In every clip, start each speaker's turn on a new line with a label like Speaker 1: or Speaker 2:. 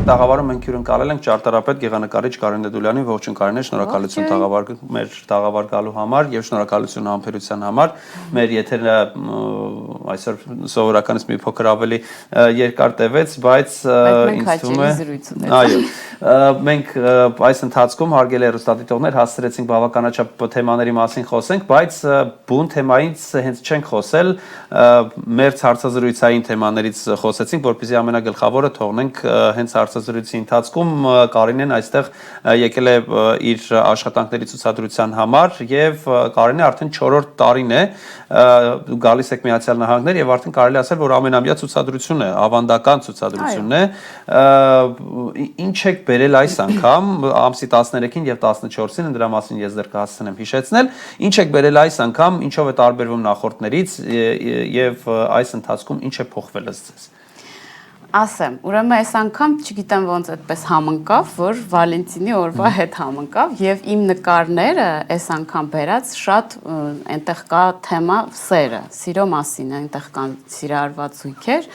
Speaker 1: տաղավարում մենք հյուրընկալել ենք ճարտարապետ գեղանկարիչ Կարինե Դուլյանին, ողջույն Կարինե, շնորհակալություն մեր տաղավար գալու համար եւ շնորհակալություն համբերության համար։ Մեր եթերը այսօր սովորականից մի փոքր ավելի երկար տևեց, բայց
Speaker 2: ինձ թվում է
Speaker 1: այո, մենք այս ընթացքում հարգելի հեռուստադիտողներ հասցրեցինք բավականաչափ թեմաների մասին խոսենք, բայց բուն թեմայից հենց չենք խոսել, մերձ հարցազրույցային թեմաներից խոսեցինք, որպեսզի ամենագլխավորը թողնենք հենց հարցազրույցի ընթացքում Կարինեն այստեղ եկել է իր աշխատանքների ցուցադրության համար եւ Կարինե արդեն 4-րդ տարին է գալիս եք Միացյալ Նահանգներ եւ արդեն կարելի ասել որ ամենամյա ցուցադրություն է, ավանդական ցուցադրությունն է։ Ինչ եք բերել այս անգամ ամսի 13-ին եւ 14-ին, դրա մասին ես դեռ կհասցնեմ հիշեցնել, ինչ եք բերել այս անգամ, ինչով է տարբերվում նախորդներից եւ այս ընթացքում ինչ է փոխվել ըստ ձեզ։
Speaker 2: Ասեմ, ուրեմն այս անգամ չգիտեմ ոնց այդպես համընկավ, որ Վալենտինի օրվա հետ համընկավ եւ իմ նկարները այս անգամ բերած շատ այնտեղ կա թեմա սերը, սիրո մասին է, այնտեղ կան սիրարված զույգեր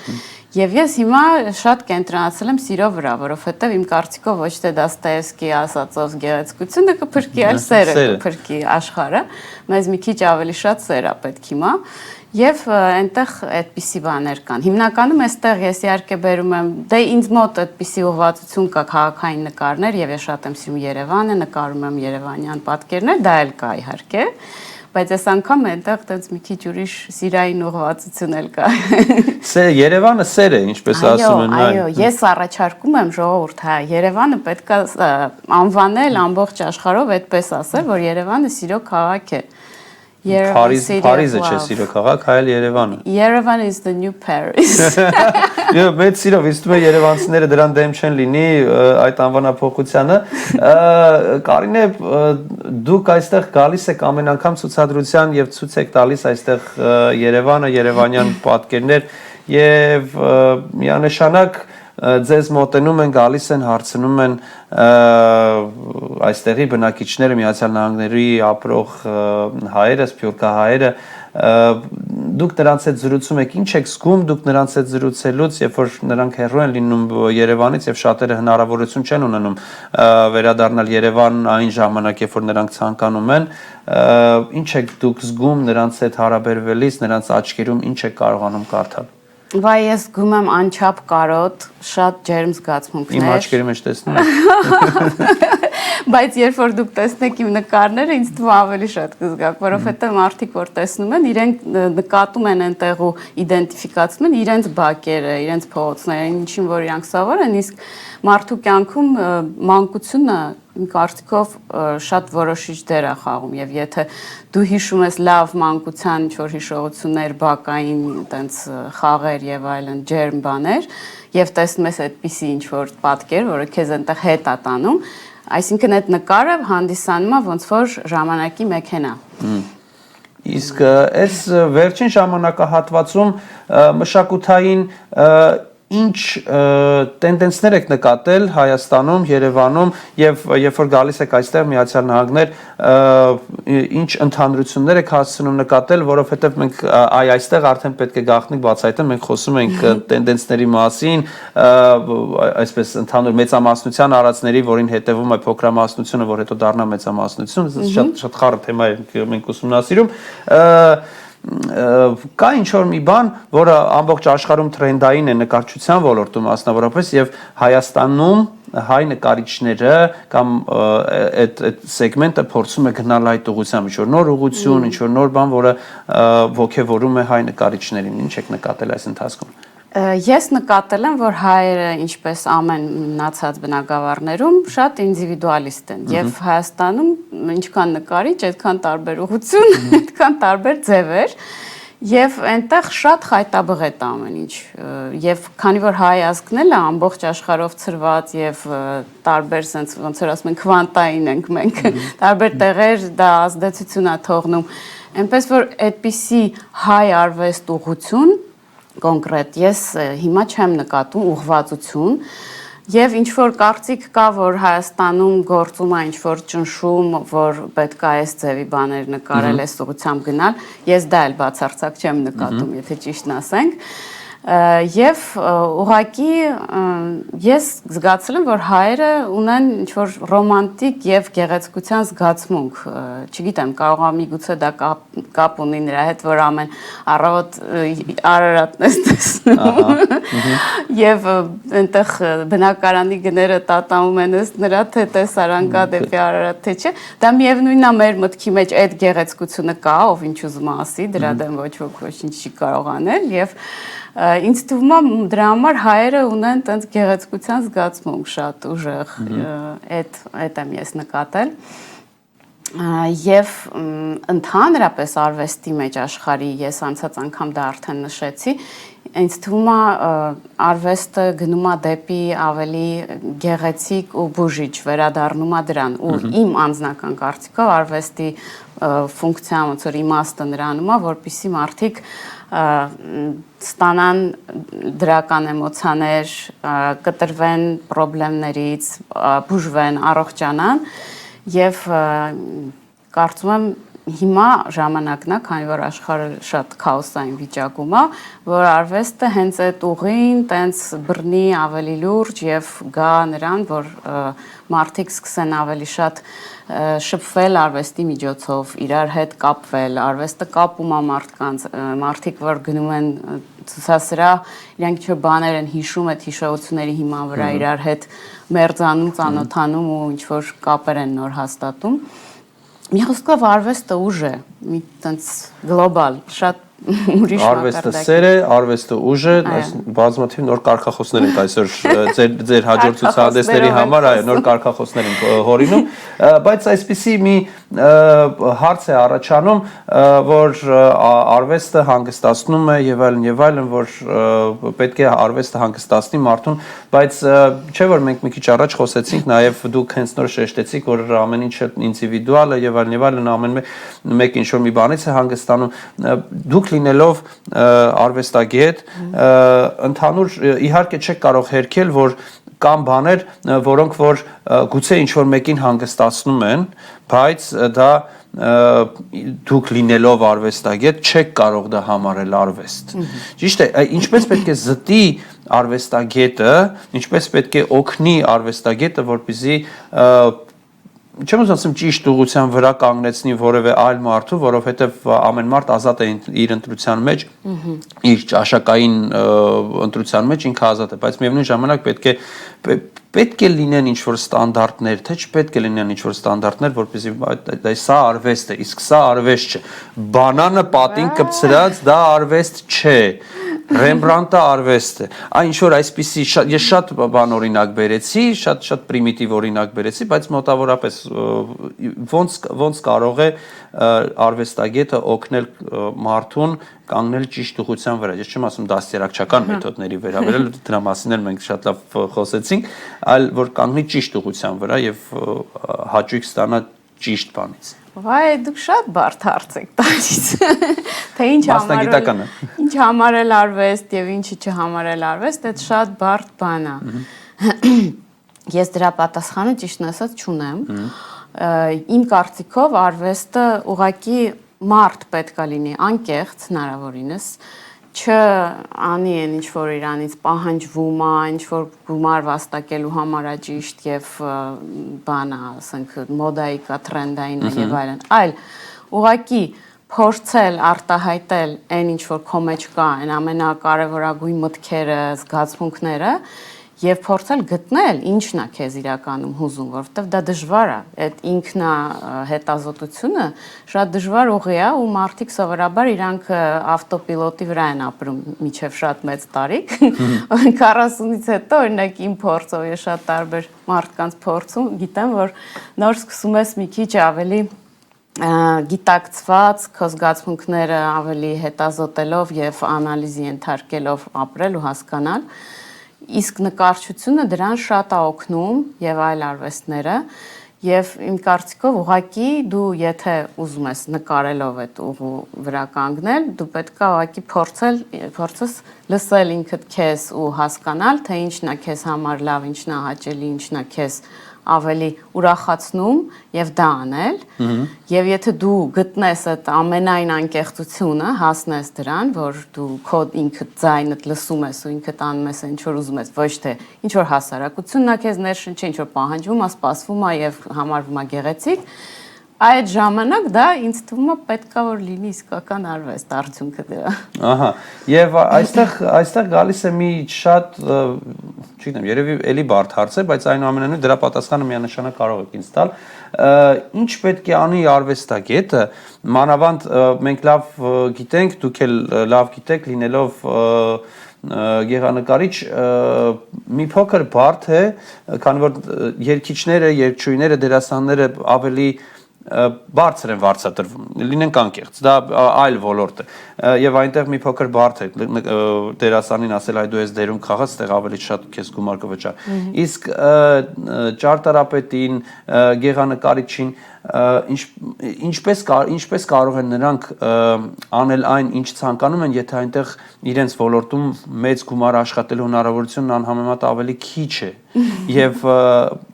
Speaker 2: եւ ես հիմա շատ կենտրոնացել եմ սիրո վրա, որովհետեւ իմ կարծիքով ոչ թե Դոստոևսկի ասածով գեղեցկությունը կփրկի, այլ սերը կփրկի աշխարհը, մեզ մի քիչ ավելի շատ սեր է պետք հիմա։ Եվ այնտեղ այդպիսի բաներ կան։ Հիմնականում այստեղ ես իհարկե բերում եմ, դե ինձ մոտ այդպիսի ուղղվածություն կա քաղաքային նկարներ եւ ես շատ եմ սիրում Երևանը, նկարում եմ երևանյան պատկերներ, դա էլ կա իհարկե, բայց այս անգամ այնտեղ տենց մի քիչ ուրիշ սիրային ուղղվածություն էլ կա։
Speaker 1: Երևանը սեր է, ինչպես ասում են։
Speaker 2: Այո, ես առաջարկում եմ ժողովուրդ, հա, Երևանը պետք է անվանել ամբողջ աշխարհով այդպես ասել, որ Երևանը սիրո քաղաք է։
Speaker 1: Փարիզը չէ սիրո քաղաք, այլ Երևանը։
Speaker 2: Yerevan is the new Paris։
Speaker 1: Եվ մեծ սիրով ինձ թվում է երևանցիները դրան դեմ չեն լինի այդ անվանափոխությանը։ Կարինե, դուք այստեղ գալիս եք ամեն անգամ ցուցադրության եւ ցույց եք տալիս այստեղ Երևանը, երևանյան պատկերներ եւ միանշանակ ձեզ մոտենում են, գալիս են, հարցնում են այստեղի բնակիչները, Միացյալ Նահանգների ապրող հայերը, սփյուռքահայերը, դուք նրանց հետ զրուցում եք, ինչ եք զգում դուք նրանց հետ զրուցելուց, երբ որ նրանք հեռու են լինում Երևանից եւ շատերը հնարավորություն չեն ունենում վերադառնալ Երևան այն ժամանակ, երբ որ նրանք ցանկանում են, ինչ եք դուք զգում նրանց հետ հարաբերվելիս, նրանց աչքերում ինչ եք կարողանում կարդալ։
Speaker 2: Վայ, ես զգում եմ անչափ կարոտ, շատ ջերմ զգացմունքներ։
Speaker 1: Իմ աչքերի մեջ տեսնում եք։
Speaker 2: Բայց երբ որ դուք տեսնեք իմ նկարները, ինձ թվում ավելի շատ կզգաք, որովհետև մարդիկ որ տեսնում են, իրենք նկատում են այնտեղ ու իդենտիֆիկացնում են իրենց բակերը, իրենց փողոցները, ինչին որ իրանք սովոր են, իսկ մարդու կյանքում մանկությունը իմ կարծիքով շատ որոշիչ դեր է խաղում եւ եթե դու հիշում ես լավ մանկության ինչ-որ հիշողություններ, բակային տենց խաղեր եւ այլն ջերմ բաներ եւ տեսնում ես այդպիսի ինչ-որ պատկեր, որը քեզ այնտեղ հետ է տանում, այսինքն այդ նկարը հանդիսանում է ոնց որ ժամանակի մեքենա։
Speaker 1: Իսկ այս վերջին ժամանակահատվածում մշակութային ինչ տենդենսներ եք նկատել Հայաստանում, Երևանում եւ երբ որ գալիս եք այստեղ Միացյալ Նահանգներ, ինչ ընդհանրություններ եք հասցնում նկատել, որովհետեւ մենք այստեղ արդեն պետք է գաղտնիք բացահայտել, մենք խոսում ենք տենդենսների մասին, այսպես ընդհանուր մեծամասնության արածների, որին հետևում է փոքրամասնությունը, որ հետո դառնա մեծամասնություն, շատ խառը թեմա է, մենք ուսումնասիրում։ Կա ինչ-որ մի բան, որը ամբողջ աշխարհում թրենդային է նկարչության ոլորտում մասնավորապես եւ Հայաստանում հայ նկարիչները կամ այդ սեգմենտը փորձում է գնալ այդ ուղղությամբ, ինչ-որ նոր ուղղություն, ինչ-որ նոր բան, որը ոգևորում է հայ նկարիչներին, ինչ եք նկատել այս ընթացքում։
Speaker 2: Ես նկատել եմ, որ հայերը, ինչպես ամեն մնացած բնակավարներում, շատ ինդիվիդուալիստ են եւ Հայաստանում ինչքան նկարիչ, այդքան տարբեր ուղղություն, այդքան տարբեր ձևեր եւ այնտեղ շատ խայտաբղետ ամեն ինչ եւ քանի որ հայ ազգն է ամբողջ աշխարհով ծրված եւ տարբեր sense ոնց որ ասում են քվանտային ենք մենք տարբեր տեղեր դա ազդեցություն է թողնում այնպես որ այդպիսի հայ արվեստ ուղղություն կոնկրետ ես հիմա չեմ նկատում ուղղվածություն եւ ինչ որ կարծիք կա որ Հայաստանում գործում է ինչ որ ճնշում որ պետք է այս ձևի բաներ նկարել այս ուղղությամբ գնալ ես դա էլ բացարձակ չեմ նկատում եթե ճիշտն ասենք Եվ ուղղակի ես զգացել եմ, որ հայերը ունեն ինչ-որ ռոմանտիկ եւ գեղեցկության զգացմունք, չգիտեմ, կարող է միգուցե դա կապ ունի նրա հետ, որ ամեն առավոտ Արարատն ես տեսնում եւ այնտեղ բնակարանի գները տատամում են ըստ նրա թե տեսարան կա դեպի Արարատ թե չէ, դա միևնույնն է մեր մտքի մեջ այդ գեղեցկությունը կա, ով ինչ ուզում ասի, դրա դեմ ոչ ոք ոչինչ չի կարող անել եւ ինձ թվում է դրա համար հայերը ունեն տենց գեղեցկության զգացմունք շատ ուժեղ, այդ եմ ես նկատել եւ ընդհանրապես արվեստի մեջ աշխարհի ես անցած անգամ դա արդեն նշեցի, ինձ թվում է արվեստը գնում է դեպի ավելի գեղեցիկ ու բուժիչ, վերադառնում է դրան ու իմ անձնական կարծիքով արվեստի ֆունկցիան ոնց որ իմաստը նրանում է, որպեսզի մարդիկ ստանան դրական էմոցիաներ, կտրվեն խնդիրներից, բուժվեն, առողջանան եւ կարծում եմ հիմա ժամանակն է, քանի որ աշխարհը շատ քաոսային վիճակում է, որ արվեստը հենց այդ ուղին տենց բռնի ավելի լուրջ եւ գա նրան, որ մարդիկ սկսեն ավելի շատ շփվել արվեստի միջոցով, իրար հետ կապվել, արվեստը կապում է մարդկանց, մարդիկ որ գնում են ցուցասրահ, իրանք ինչ-որ բաներ են հիշում այդ հիշողությունների հիման վրա իրար հետ մերձանում, ծանոթանում ու ինչ-որ կապեր են նոր հաստատում։ Մի խոսքով արվեստը ուժ է, մի տենց գլոբալ, շատ ուրիշ
Speaker 1: արվեստը սեր է, արվեստը ուժ է, բազմաթիվ նոր կարգախոսներ ենք այսօր ձեր հաջորդ ցուցահանդեսների համար, այո, նոր կարգախոսներ ենք հորինում, բայց այսպիսի մի հարց է առաջանում, որ արվեստը հանգստացնում է եւ այլն, որ պետք է արվեստը հանգստացնի մարդուն, բայց չէ որ մենք մի քիչ առաջ խոսեցինք, նաեւ դուք հենց նոր շեշտեցիք, որ ամեն ինչը ինդիվիդուալ է եւ այլն, ամեն մեկ ինչ որ մի բանից է հանգստանում, դուք լինելով արվեստագետ, ընդհանուր իհարկե չեք կարող հերքել, որ կան բաներ, որոնք որ գուցե ինչ որ մեկին հանգստացնում են, բայց դա դուք լինելով արվեստագետ չեք կարող դա համարել արվեստ։ Ճիշտ է, ինչպես պետք է զտի արվեստագետը, ինչպես պետք է օգնի արվեստագետը, որպեսզի չեմ ուզում ասեմ ճիշտ ուղղության վրա կանգնեցնի որևէ այլ մարդու, որովհետև ամեն մարդ ազատ է իր ընտրության մեջ, իր ճաշակային ընտրության մեջ ինքը ազատ է, բայց միևնույն ժամանակ պետք է լինեն ինչ-որ ստանդարտներ, թե չպետք է լինեն ինչ-որ ստանդարտներ, որպեսզի սա արվեստ է, իսկ սա արվեստ չէ։ Բանանը պատին կպցրած դա արվեստ չէ։ Ռեմբրանտը արվեստ է։ Այն ինչ որ այսպիսի ես շատ բան օրինակ բերեցի, շատ պրիմիտիվ օրինակ բերեցի, բայց մոտավորապես ոնց կարող է արվեստագետը օգնել մարդուն կանգնել ճիշտ ուղղության վրա։ Ես չեմ ասում դաստիարակչական մեթոդների վերաբերել, դրա մասին էլ մենք շատ լավ խոսեցինք, այլ որ կանգնի ճիշտ ուղղության վրա եւ հաճույք ստանա ճիշտ բանից։
Speaker 2: Վայ, դուք շատ բարդ հարց եք տալիս, թե ինչ համարել արվեստ եւ ինչի չհամարել արվեստ, այդ շատ բարդ բան է։ Ես դրա պատասխանը ճիշտն ասած չունեմ։ Իմ կարծիքով արվեստը ուղղակի մարդ պետք է լինի անկեղծ հնարավորինս, չանի այն ինչ որ իրանից պահանջվում է, ինչ որ գումար վաստակելու համար է ճիշտ եւ բան է, ասենք մոդայիկա, տրենդային է եւ այլն, այլ ուղղակի փորձել արտահայտել այն ինչ որ քո մեջ կա, այն ամենակարևորագույն մտքերը, զգացմունքները եւ փորձել գտնել ինչն է քեզ իրականում հուզում, որովհետեւ դա դժվար է, այդ ինքնա հետազոտությունը շատ դժվար ուղի է ու մարդիկ սովորաբար իրանք ավտոպիլոտի վրա են ապրում միջև շատ մեծ տարիք, 40-ից հետո օրինակ իմ փորձով ես շատ տարբեր մարդկանց փորձում գիտեմ, որ նոր սկսում ես մի քիչ ավելի գիտակցված քո զգացմունքները ավելի հետազոտելով եւ անալիզի ենթարկելով ապրել ու հասկանալ իսկ նկարչությունը դրան շատ է օգնում եւ այլ արվեստները եւ իմ կարծիքով ուղղակի դու եթե ուզում ես նկարելով այդ ուղու վրա կանգնել դու պետք է ուղղակի փորձես լսել ինքդ քեզ ու հասկանալ թե ինչն է քեզ համար լավ, ինչն է հաճելի, ինչն է քեզ ավելի ուրախացնում եւ դա անել։ Եվ եթե դու գտնես այդ ամենայն անկեղծությունը, հասնես դրան, որ դու քո ինքդ ձայնդ լսում ես ու ինքդ անում ես ինչ որ ուզում ես, ոչ թե ինչ որ հասարակությունն է քեզ ներշնչի, ինչ որ պահանջվում է, սպասվում է եւ համարվում է գեղեցիկ, այդ ժամանակ դա ինձ թվում է պետքա որ լինի իսկական արվեստ արդյունքը դրա։
Speaker 1: Ահա, եւ այստեղ գալիս է մի շատ, չգիտեմ, երևի էլի բարդ հարց է, բայց այնուամենայնիվ դրա պատասխանը միանշանակ կարող եք ինձ տալ։ Ինչ պետք է անի արվեստագետը, մանավանդ մենք լավ գիտենք, դուք էլ լավ գիտեք, լինելով գեղանկարիչ մի փոքր բարդ է, քանի որ երգիչները, երգչուհիները, դերասանները ավելի բարձր են վարձատրվում, լինենք անկեղծ, դա այլ ոլորտ է եւ այնտեղ մի փոքր բարդ է դերասանին ասել այ դու ես դերում խաղաց, այդտեղ ավելի շատ քեզ գումար կվճար։ Իսկ ճարտարապետին, գեղանկարիչին ինչպես կարող են նրանք անել այն, ինչ ցանկանում են, եթե այնտեղ իրենց ոլորտում մեծ գումար աշխատելու հնարավորությունն անհամեմատ ավելի քիչ է եւ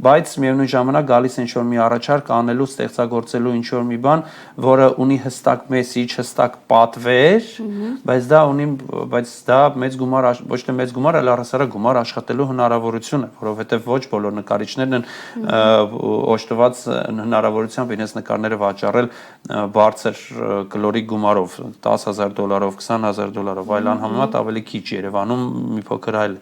Speaker 1: բայց միևնույն ժամանակ գալիս է ինչ-որ մի առաջարկ անելու, ստեղծագործելու ինչ-որ մի բան, որը ունի հստակ մեսիջ, հստակ պատվեր, բայց դա մեծ գումար, ոչ թե մեծ գումար, այլ առհասարակ գումար աշխատելու հնարավորություն է, որովհետեւ ոչ բոլոր նկարիչներն են օժտված հնարավորությամբ իրենց նկարները վաճառել բարձր կլորիկ գումարով, $10,000, $20,000, այլ անհամեմատ ավելի քիչ Երևանում մի փոքր այլ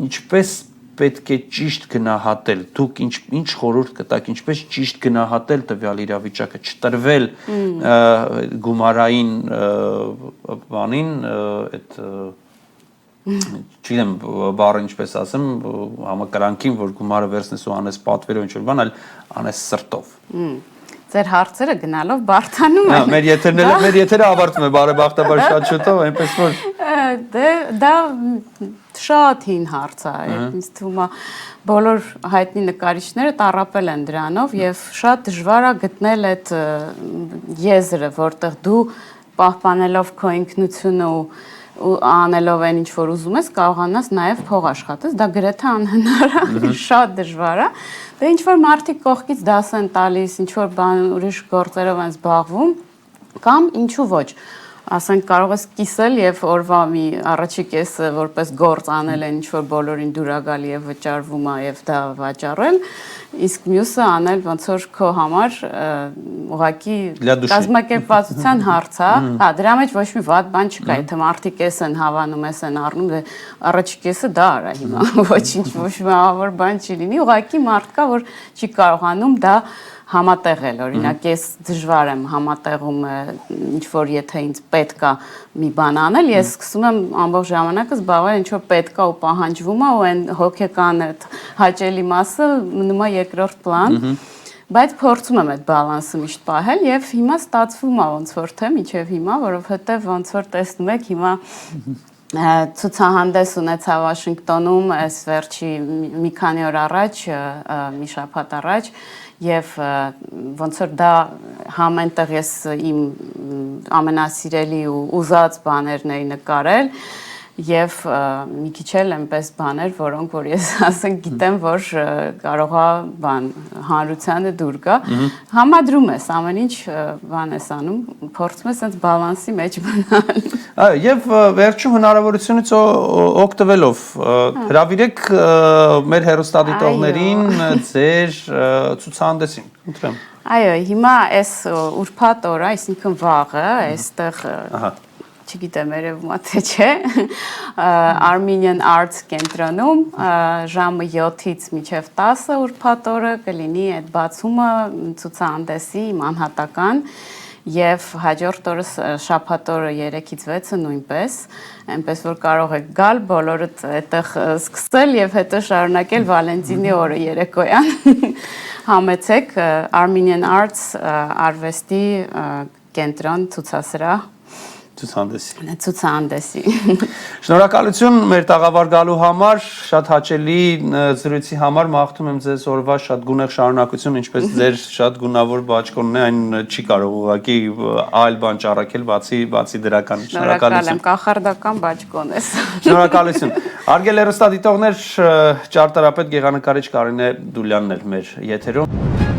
Speaker 1: ինչպես պետք է ճիշտ գնահատել, դուք ինչ խորհուրդ կտաք, ինչպես ճիշտ գնահատել տվյալ իրավիճակը, չտրվել գումարային բանին, այդ չգիտեմ բառը ինչպես ասեմ, համակրանքին, որ գումարը վերցնես ու անես պատվերով ինչ-որ բան, այլ անես սրտով։
Speaker 2: Ձեր հարցերը գնալով բարթանում են։
Speaker 1: Մեր եթերը ավարտվում է բարեբախտաբար շատ շուտով, այնպես որ
Speaker 2: դա շատ հին հարց է, ինձ թվում է բոլոր հայտնի նկարիչները տառապել են դրանով եւ շատ դժվար է գտնել այդ եզրը, որտեղ դու պահպանելով քո ինքնությունը ու անելով այն ինչ որ ուզում ես, կարողանաս նաև փող աշխատես, դա գրեթե անհնար է, շատ դժվար է։ Դե ինչ որ մարդիկ կողքից դաս են տալիս, ինչ որ բան ուրիշ գործերով են զբաղվում, կամ ինչու ոչ։ Ասենք կարող ես կիսել եւ օրվա մի առաջի կեսը որպես գործ անել են ինչ որ բոլորին դուր ա գալի եւ վճարվում է եւ դա վաճառել, իսկ մյուսը անել ոնց որ քո համար ուղղակի կազմակերպվածության հարց է։ Հա, դրա մեջ ոչ մի վատ բան չկա, եթե մարդիկ էս են հավանում, էս են առնում, դե առաջի կեսը դա արա հիմա, ոչինչ ոչ մի ահավոր բան չի լինի, ուղղակի մարդ կա, որ չի կարողանում դա համատեղել, օրինակ ես դժվար եմ համատեղում ինչ որ եթե ինձ պետք է մի բան անել, ես սկսում եմ ամբողջ ժամանակը զբաղվել ինչ որ պետք է ու պահանջվում է ու այն հոգեկան այդ հաճելի մասը մնում է երկրորդ պլան, բայց փորձում եմ այդ բալանսը միշտ պահել եւ հիմա ստացվում է ոնց որ թե մինչեւ հիմա, որովհետեւ ոնց որ տեսնում եք հիմա ցուցահանդես ունեցա Վաշինգտոնում այս վերջի մի քանի օր առաջ, մի շաբաթ առաջ եւ ոնց որ դա համենտեղ ես իմ ամենասիրելի ու ուզած բաներն էի նկարել եւ մի քիչ էլ այնպես բաներ, որոնք որ ես ասենք գիտեմ, որ կարող է բան հանրությանը դուր գա, համադրում ես ամեն ինչ բան ես անում, փորձում ես այնց բալանսի մեջ մնալ։
Speaker 1: Այո, եւ վերջում հնարավորությունից օգտվելով հրավիրեք մեր հեռուստադիտողներին ձեր ցուցահանդեսին, խնդրեմ։
Speaker 2: Այո, հիմա այս ուրբաթ օրը, այսինքն վաղը, այստեղ չգիտեմ երևում է թե չէ, Armenian Arts կենտրոնում ժամը 7-ից մինչև 10 ուրբաթ օրը կլինի այդ բացումը ցուցահանդեսի մանհատական եւ հաջորդ օրը շաբաթ օրը 3-ից 6-ը նույնպես, այնպես որ կարող եք գալ բոլորդ այդտեղ սկսել եւ հետո շարունակել Վալենտինի օրը երեկոյան։ Համեցեք Armenian Arts արվեստի կենտրոն ցուցասրահ ցուցահանդեսի։
Speaker 1: Շնորհակալություն մեր տաղավար գալու համար, շատ հաճելի զրույցի համար, մաղթում եմ ձեզ օրվա շատ գունեղ շարունակություն, ինչպես ձեր շատ գունավոր բաճկոնն է, այն չի կարող ուղղակի այլ բան ճառակել, բացի դրական։
Speaker 2: Շնորհակալ եմ, կախարդական բաճկոն ես։
Speaker 1: Շնորհակալություն։ Հարգելի հեռուստադիտողներ, ճարտարապետ գեղանկարիչ Կարինե Դուլյանն էր մեր եթերում։